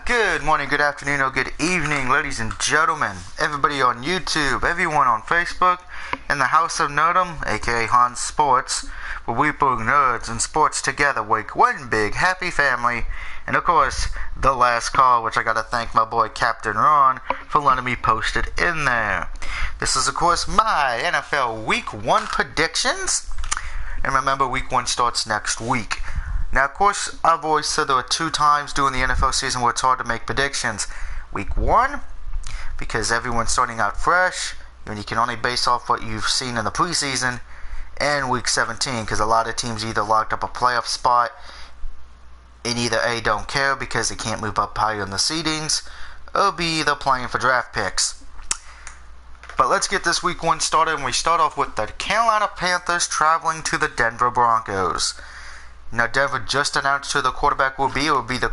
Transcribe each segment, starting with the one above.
Good morning, good afternoon, or good evening, ladies and gentlemen. Everybody on YouTube, everyone on Facebook, in the House of Nerdum, aka Han Sports, where we bring nerds and sports together, like one big happy family. And of course, the last call, which I gotta thank my boy Captain Ron for letting me post it in there. This is, of course, my NFL Week 1 predictions. And remember, Week 1 starts next week. Now, of course, I've always said there are 2 times during the NFL season where it's hard to make predictions. Week 1, because everyone's starting out fresh, and you can only base off what you've seen in the preseason, and Week 17, because a lot of teams either locked up a playoff spot, and either A, don't care because they can't move up higher in the seedings, or B, they're playing for draft picks. But let's get this Week 1 started, and we start off with the Carolina Panthers traveling to the Denver Broncos. Now, Denver just announced who the quarterback will be. It will be the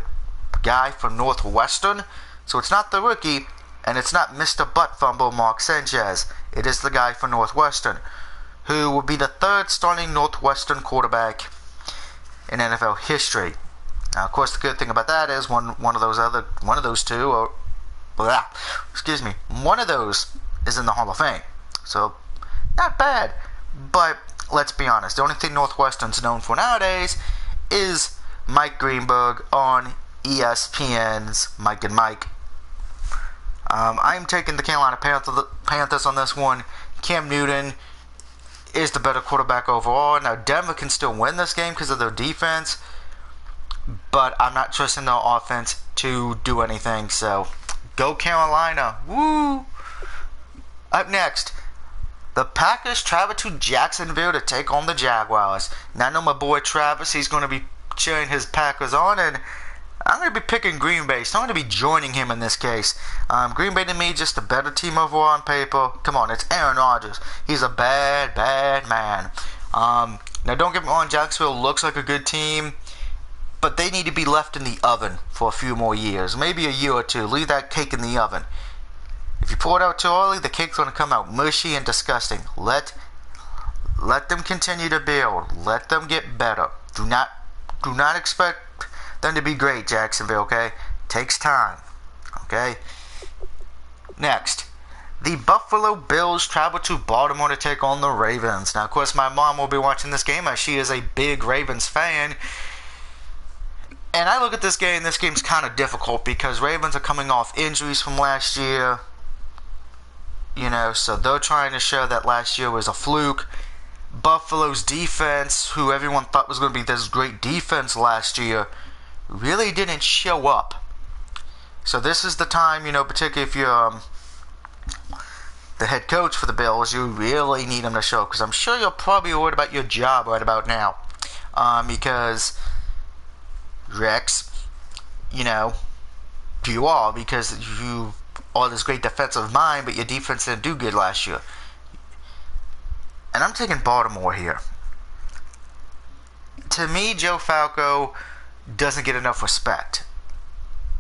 guy from Northwestern. So it's not the rookie, and it's not Mr. Butt Fumble Mark Sanchez. It is the guy from Northwestern, who will be the 3rd starting Northwestern quarterback in NFL history. Now, of course, the good thing about that is one of those is in the Hall of Fame. So, not bad, but let's be honest, the only thing Northwestern's known for nowadays is Mike Greenberg on ESPN's Mike and Mike. I'm taking the Carolina Panthers on this one. Cam Newton is the better quarterback overall. Now, Denver can still win this game because of their defense, but I'm not trusting their offense to do anything, so go Carolina. Woo! Up next, the Packers travel to Jacksonville to take on the Jaguars. Now, I know my boy Travis, he's going to be cheering his Packers on, and I'm going to be picking Green Bay, so I'm going to be joining him in this case. Green Bay, to me, just a better team overall on paper. Come on, it's Aaron Rodgers. He's a bad, bad man. Now, don't get me wrong, Jacksonville looks like a good team, but they need to be left in the oven for a few more years, maybe a year or 2. Leave that cake in the oven. If you pour it out too early, the cake's going to come out mushy and disgusting. Let them continue to build. Let them get better. Do not expect them to be great, Jacksonville, okay? Takes time, okay? Next, the Buffalo Bills travel to Baltimore to take on the Ravens. Now, of course, my mom will be watching this game as she is a big Ravens fan. And I look at this game's kind of difficult because Ravens are coming off injuries from last year. You know, so they're trying to show that last year was a fluke. Buffalo's defense, who everyone thought was going to be this great defense last year, really didn't show up. So this is the time, particularly if you're the head coach for the Bills, you really need them to show up. Because I'm sure you're probably worried about your job right about now. Because Rex, you are, because you all this great defensive mind, but your defense didn't do good last year. And I'm taking Baltimore here. To me, Joe Falco doesn't get enough respect.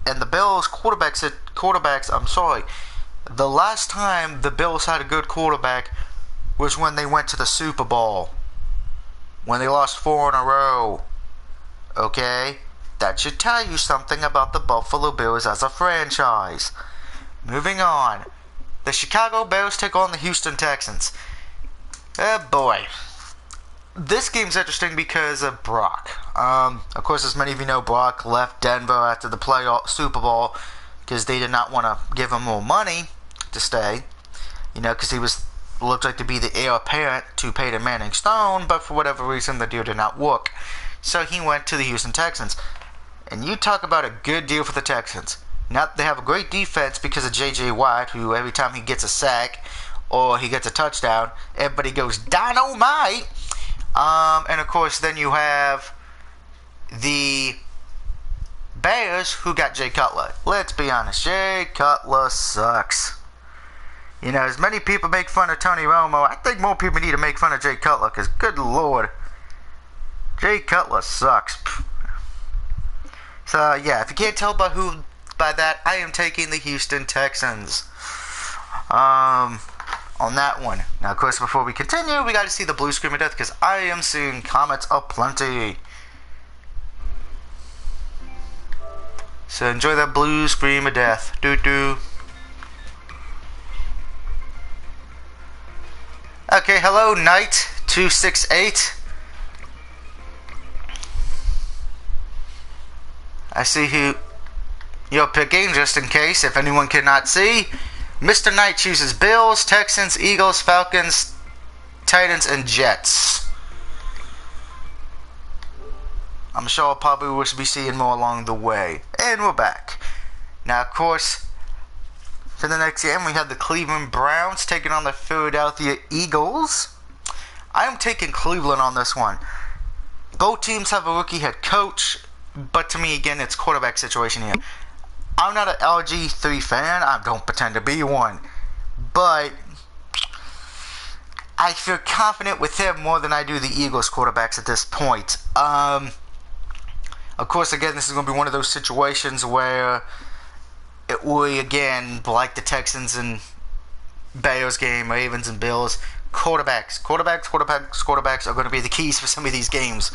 And the Bills quarterbacks, I'm sorry, the last time the Bills had a good quarterback was when they went to the Super Bowl. When they lost 4 in a row. Okay? That should tell you something about the Buffalo Bills as a franchise. Moving on. The Chicago Bears take on the Houston Texans. Oh boy. This game's interesting because of Brock. Of course, as many of you know, Brock left Denver after the Super Bowl because they did not want to give him more money to stay. Because he looked like to be the heir apparent to Peyton Manning Stone, but for whatever reason, the deal did not work. So he went to the Houston Texans. And you talk about a good deal for the Texans. Now, they have a great defense because of J.J. Watt, who every time he gets a sack or he gets a touchdown, everybody goes, dynamite! And, of course, then you have the Bears, who got Jay Cutler. Let's be honest, Jay Cutler sucks. As many people make fun of Tony Romo, I think more people need to make fun of Jay Cutler, because, good Lord, Jay Cutler sucks. So, yeah, if you can't tell by that, I am taking the Houston Texans on that one. Now, of course, before we continue, we got to see the blue screen of death because I am seeing comments aplenty. So enjoy that blue scream of death. Doo-doo. Okay, hello, Knight 268. I see who you're picking, just in case, if anyone cannot see. Mr. Knight chooses Bills, Texans, Eagles, Falcons, Titans, and Jets. I'm sure I'll probably will be seeing more along the way. And we're back. Now, of course, for the next game, we have the Cleveland Browns taking on the Philadelphia Eagles. I am taking Cleveland on this one. Both teams have a rookie head coach, but to me, again, it's quarterback situation here. I'm not an LG3 fan. I don't pretend to be one. But I feel confident with him more than I do the Eagles quarterbacks at this point. Of course, again, this is going to be one of those situations where it will, again, like the Texans and Bears game, Ravens and Bills, quarterbacks are going to be the keys for some of these games.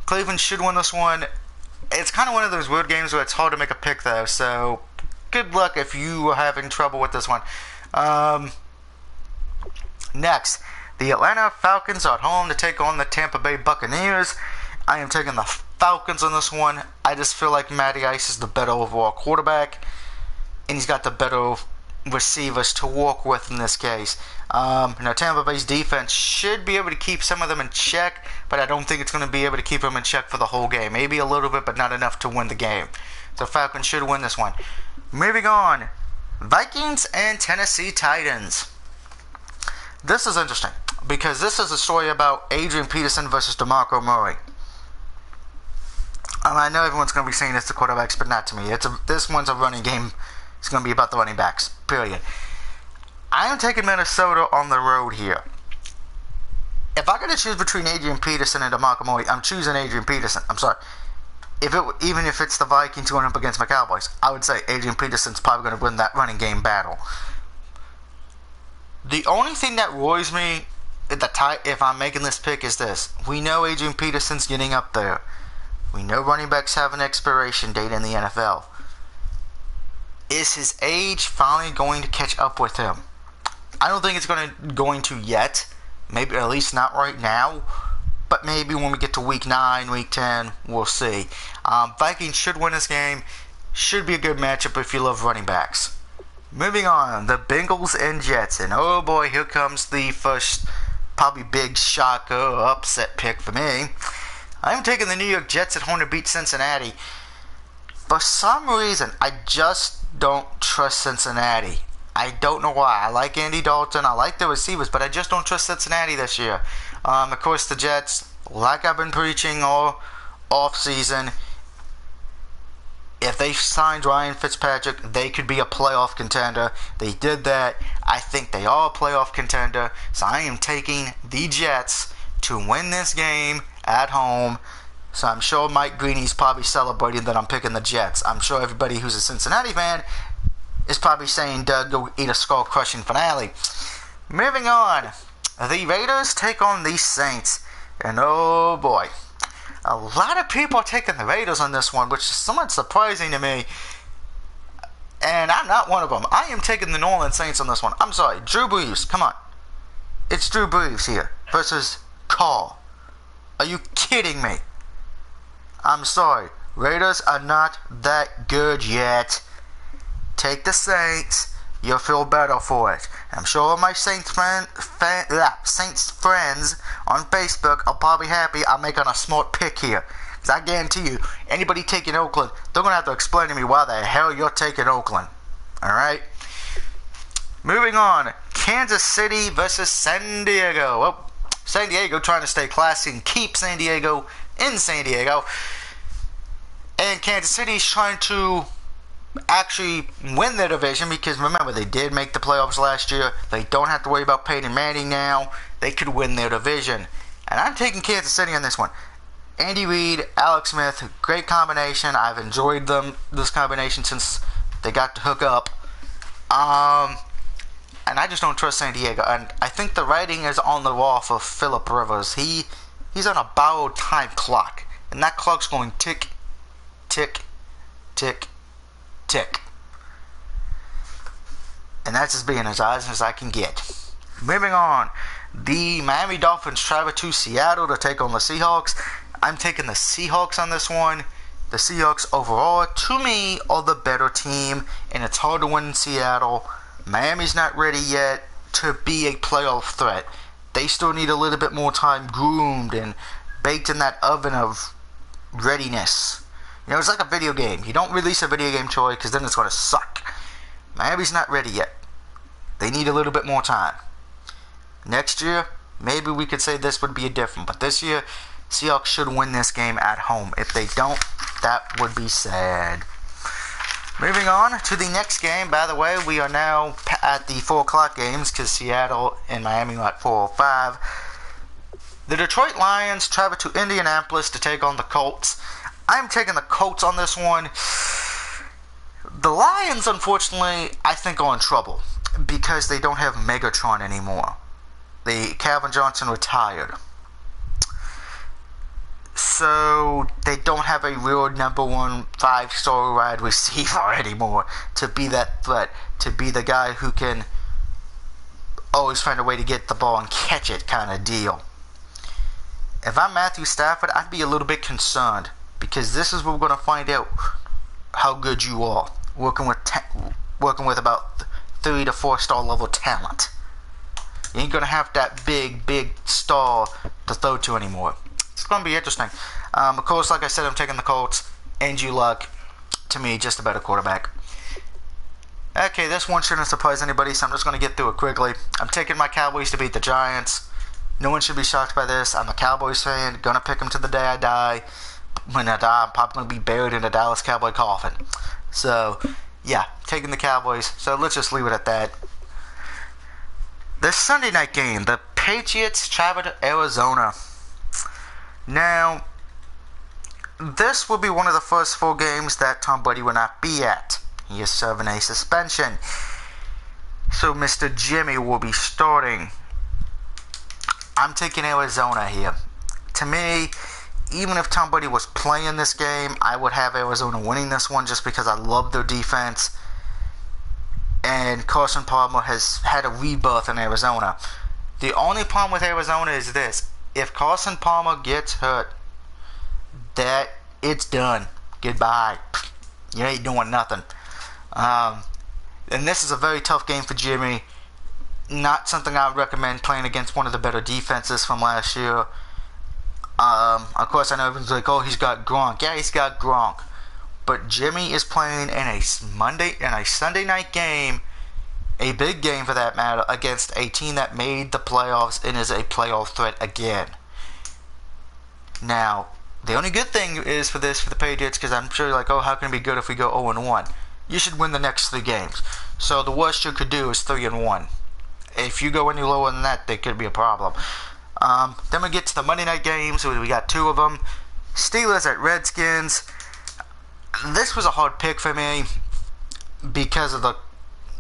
Cleveland should win this one. It's kind of one of those weird games where it's hard to make a pick, though, so good luck if you are having trouble with this one. Next, the Atlanta Falcons are at home to take on the Tampa Bay Buccaneers. I am taking the Falcons on this one. I just feel like Matty Ice is the better overall quarterback, and he's got the better receivers to work with in this case. Now, Tampa Bay's defense should be able to keep some of them in check, but I don't think it's going to be able to keep them in check for the whole game. Maybe a little bit, but not enough to win the game. The Falcons should win this one. Moving on, Vikings and Tennessee Titans. This is interesting because this is a story about Adrian Peterson versus DeMarco Murray. I know everyone's going to be saying it's the quarterbacks, but not to me. This one's a running game. It's going to be about the running backs, period. I am taking Minnesota on the road here. If I got to choose between Adrian Peterson and DeMarco Murray, I'm choosing Adrian Peterson. I'm sorry. Even if it's the Vikings going up against my Cowboys, I would say Adrian Peterson's probably going to win that running game battle. The only thing that worries me if I'm making this pick is this. We know Adrian Peterson's getting up there. We know running backs have an expiration date in the NFL. Is his age finally going to catch up with him? I don't think it's going to yet. Maybe at least not right now. But maybe when we get to week 9, week 10, we'll see. Vikings should win this game. Should be a good matchup if you love running backs. Moving on, the Bengals and Jets. And oh boy, here comes the first probably big shocker or upset pick for me. I'm taking the New York Jets at home to beat Cincinnati. For some reason, I just don't trust Cincinnati. I don't know why. I like Andy Dalton. I like the receivers, but I just don't trust Cincinnati this year. Of course, the Jets, like I've been preaching all off-season, if they signed Ryan Fitzpatrick, they could be a playoff contender. They did that. I think they are a playoff contender. So I am taking the Jets to win this game at home. So I'm sure Mike Greeny's probably celebrating that I'm picking the Jets. I'm sure everybody who's a Cincinnati fan is probably saying, Doug, go eat a skull-crushing finale. Moving on, the Raiders take on the Saints. And oh boy, a lot of people are taking the Raiders on this one, which is somewhat surprising to me. And I'm not one of them. I am taking the New Orleans Saints on this one. I'm sorry, Drew Brees, come on. It's Drew Brees here versus Carr. Are you kidding me? I'm sorry. Raiders are not that good yet. Take the Saints. You'll feel better for it. I'm sure my Saints friends on Facebook are probably happy I'm making a smart pick here. Because I guarantee you, anybody taking Oakland, they're going to have to explain to me why the hell you're taking Oakland. Alright? Moving on. Kansas City versus San Diego. Well, San Diego trying to stay classy and keep San Diego in San Diego. And Kansas City's trying to actually win their division because remember, they did make the playoffs last year. They don't have to worry about Peyton Manning now. They could win their division. And I'm taking Kansas City on this one. Andy Reid, Alex Smith, great combination. I've enjoyed this combination since they got to hook up. And I just don't trust San Diego. And I think the writing is on the wall for Phillip Rivers. He's on a borrowed time clock. And that clock's going tick, tick, tick, tick. And that's as being as honest as I can get. Moving on, the Miami Dolphins travel to Seattle to take on the Seahawks. I'm taking the Seahawks on this one. The Seahawks overall, to me, are the better team, and it's hard to win in Seattle. Miami's not ready yet to be a playoff threat. They still need a little bit more time groomed and baked in that oven of readiness. You know, it's like a video game. You don't release a video game toy because then it's going to suck. Miami's not ready yet. They need a little bit more time. Next year, maybe we could say this would be different. But this year, Seahawks should win this game at home. If they don't, that would be sad. Moving on to the next game. By the way, we are now at the 4 o'clock games because Seattle and Miami are at 4:05. The Detroit Lions travel to Indianapolis to take on the Colts. I'm taking the Colts on this one. The Lions, unfortunately, I think are in trouble because they don't have Megatron anymore. Calvin Johnson retired. So they don't have a real number 1 5-star wide receiver anymore to be that threat, to be the guy who can always find a way to get the ball and catch it kind of deal. If I'm Matthew Stafford, I'd be a little bit concerned because this is where we're going to find out how good you are working with about 3 to 4-star level talent. You ain't going to have that big star to throw to anymore. It's going to be interesting. Of course, like I said, I'm taking the Colts. Andrew Luck, to me, just a better quarterback. Okay, this one shouldn't surprise anybody, so I'm just going to get through it quickly. I'm taking my Cowboys to beat the Giants. No one should be shocked by this. I'm a Cowboys fan. Going to pick them to the day I die. When I die, I'm probably going to be buried in a Dallas Cowboy coffin. So, yeah, taking the Cowboys. So let's just leave it at that. The Sunday night game, the Patriots travel to Arizona. Now, this will be one of the first 4 games that Tom Brady will not be at. He is serving a suspension. So Mr. Jimmy will be starting. I'm taking Arizona here. To me, even if Tom Brady was playing this game, I would have Arizona winning this one just because I love their defense. And Carson Palmer has had a rebirth in Arizona. The only problem with Arizona is this. If Carson Palmer gets hurt, that it's done. Goodbye. You ain't doing nothing. And this is a very tough game for Jimmy. Not something I would recommend playing against one of the better defenses from last year. Of course, I know everyone's like, oh, he's got Gronk. Yeah, he's got Gronk. But Jimmy is playing in a Sunday night game, a big game for that matter, against a team that made the playoffs and is a playoff threat again. Now, the only good thing is for the Patriots, because I'm sure you're like, oh, how can it be good if we go 0-1? You should win the next 3 games. So the worst you could do is 3-1. If you go any lower than that, there could be a problem. Then we get to the Monday night games. We got 2 of them. Steelers at Redskins. This was a hard pick for me because of the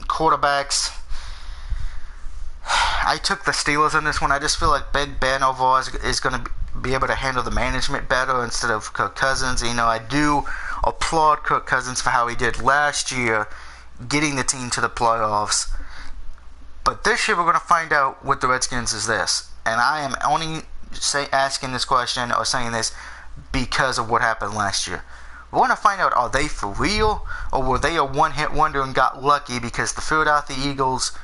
quarterbacks. I took the Steelers in this one. I just feel like Big Ben overall is going to be able to handle the management better instead of Kirk Cousins. You know, I do applaud Kirk Cousins for how he did last year, getting the team to the playoffs. But this year we're going to find out what the Redskins is this. And I am only asking this question or saying this because of what happened last year. We want to find out, are they for real, or were they a one-hit wonder and got lucky because the Philadelphia Eagles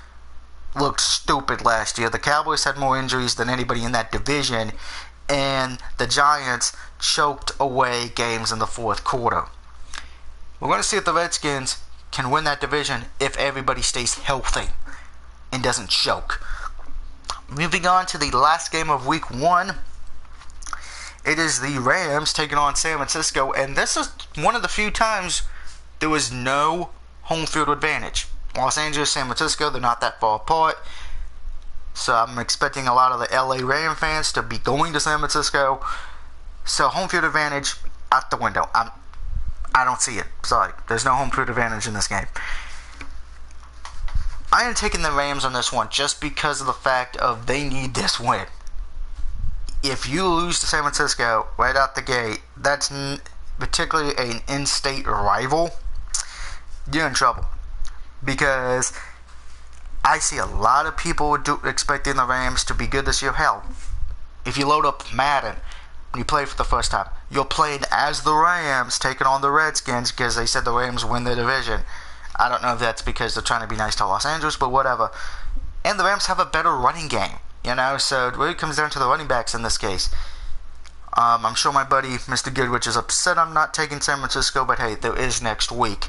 looked stupid last year. The Cowboys had more injuries than anybody in that division, and the Giants choked away games in the 4th quarter. We're going to see if the Redskins can win that division if everybody stays healthy and doesn't choke. Moving on to the last game of Week 1. It is the Rams taking on San Francisco, and this is one of the few times there was no home field advantage. Los Angeles, San Francisco, they're not that far apart, so I'm expecting a lot of the LA Ram fans to be going to San Francisco. So home field advantage out the window. I don't see it. Sorry, there's no home field advantage in this game. I am taking the Rams on this one just because of the fact of they need this win. If you lose to San Francisco right out the gate, particularly an in-state rival, you're in trouble. Because I see a lot of people expecting the Rams to be good this year. Hell, if you load up Madden, when you play for the first time, you're playing as the Rams taking on the Redskins because they said the Rams win the division. I don't know if that's because they're trying to be nice to Los Angeles, but whatever. And the Rams have a better running game, so it really comes down to the running backs in this case. I'm sure my buddy Mr. Goodrich is upset I'm not taking San Francisco, but hey, there is next week.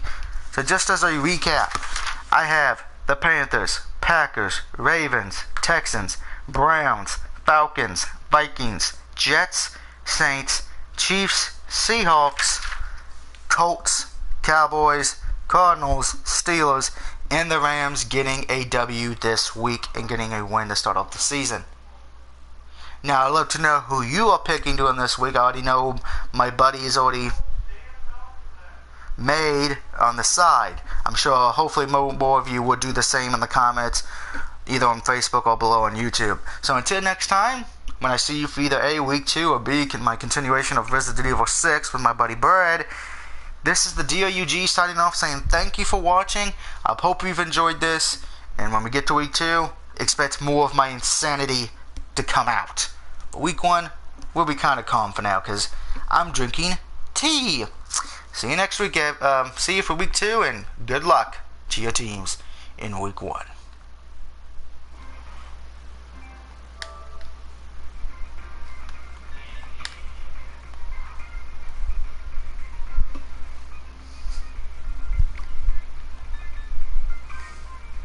So just as a recap, I have the Panthers, Packers, Ravens, Texans, Browns, Falcons, Vikings, Jets, Saints, Chiefs, Seahawks, Colts, Cowboys, Cardinals, Steelers, and the Rams getting a W this week and getting a win to start off the season. Now, I'd love to know who you are picking during this week. I already know my buddy is already made on the side. I'm sure hopefully more of you will do the same in the comments, either on Facebook or below on YouTube. So until next time, when I see you for either A, Week 2, or B, my continuation of Resident Evil 6 with my buddy Brad, this is the DOUG signing off saying thank you for watching. I hope you've enjoyed this, and when we get to Week 2, expect more of my insanity to come out. Week 1 will be kind of calm for now because I'm drinking tea. See you next week. See you for Week 2, and good luck to your teams in Week 1.